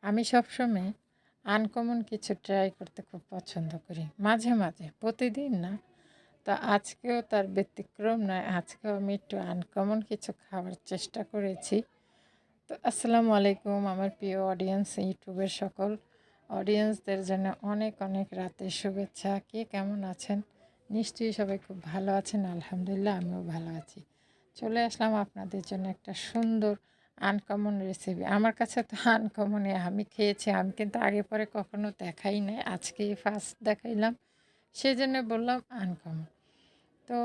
আমি সবসময় আনকমন কিছু ট্রাই করতে খুব পছন্দ করি, মাঝে মাঝে, প্রতিদিন না। তো আজকেও তার ব্যতিক্রম নয়। আজকেও আমি একটু আনকমন কিছু খাওয়ার চেষ্টা করেছি। তো আসসালামু আলাইকুম আমার প্রিয় অডিয়েন্স, ইউটিউবের সকল অডিয়েন্সদের জন্য অনেক অনেক রাতের শুভেচ্ছা। কে কেমন আছেন? নিশ্চয়ই সবাই খুব ভালো আছেন। আলহামদুলিল্লাহ, আমিও ভালো আছি। চলে আসলাম আপনাদের জন্য একটা সুন্দর আনকমন রেসিপি। আমার কাছে তো আনকমনই, আমি খেয়েছি, আমি কিন্তু আগে পরে কখনো দেখাই নাই, আজকেই ফার্স্ট দেখাইলাম, সেই জন্য বললাম আনকমন। তো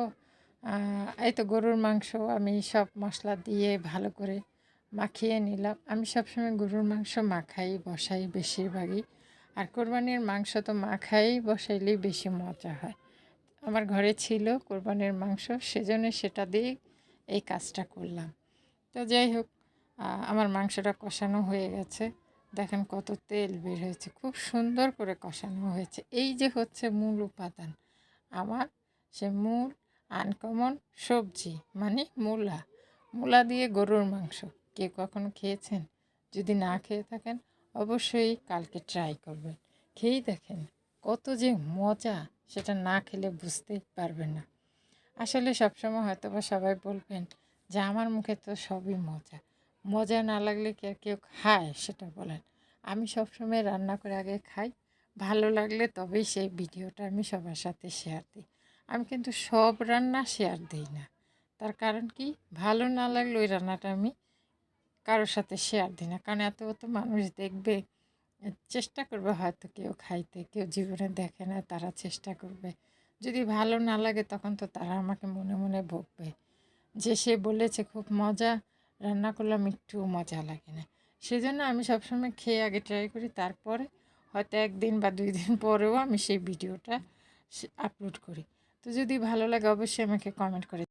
এই তো গরুর মাংস আমি সব মশলা দিয়ে ভালো করে মাখিয়ে নিলাম। আমি সবসময় গরুর মাংস মাখাই বসাই বেশিরভাগই, আর কোরবানির মাংস তো মাখাই বসাইলেই বেশি মজা হয়। আমার ঘরে ছিল কোরবানির মাংস, সেজন্য সেটা দিয়ে এই কাজটা করলাম। তো যাই হোক, আমার মাংসটা কষানো হয়ে গেছে। দেখেন কত তেল বের হয়েছে, খুব সুন্দর করে কষানো হয়েছে। এই যে হচ্ছে মূল উপাদান আমার, সে মূল আনকমন সবজি মানে মূলা। মূলা দিয়ে গরুর মাংস কেউ কখনো খেয়েছেন? যদি না খেয়ে থাকেন অবশ্যই কালকে ট্রাই করবেন, খেয়েই দেখেন কত যে মজা, সেটা না খেলে বুঝতেই পারবেন না। আসলে সবসময় হয়তো বা সবাই বলবেন যে আমার মুখে তো সবই মজা, মজা না লাগলে কি আর কেউ খায় সেটা বলেন। আমি সবসময় রান্না করে আগে খাই, ভালো লাগলে তবেই সেই ভিডিওটা আমি সবার সাথে শেয়ার দিই। আমি কিন্তু সব রান্না শেয়ার দিই না। তার কারণ কি, ভালো না লাগলে ওই রান্নাটা আমি কারোর সাথে শেয়ার দিই না, কারণ এত এত মানুষ দেখবে, চেষ্টা করবে হয়তো কেউ খাইতে, কেউ জীবনে দেখে না, তারা চেষ্টা করবে। যদি ভালো না লাগে তখন তো তারা আমাকে মনে মনে বকবে যে সে বলেছে খুব মজা, রান্না করলাম একটুও মজা লাগে না। সেজন্য আমি সবসময় খেয়ে আগে ট্রাই করি, তারপরে হয়তো একদিন বা 2 দিন পরেও আমি সেই ভিডিওটা আপলোড করি। তো যদি ভালো লাগে অবশ্যই আমাকে কমেন্ট করে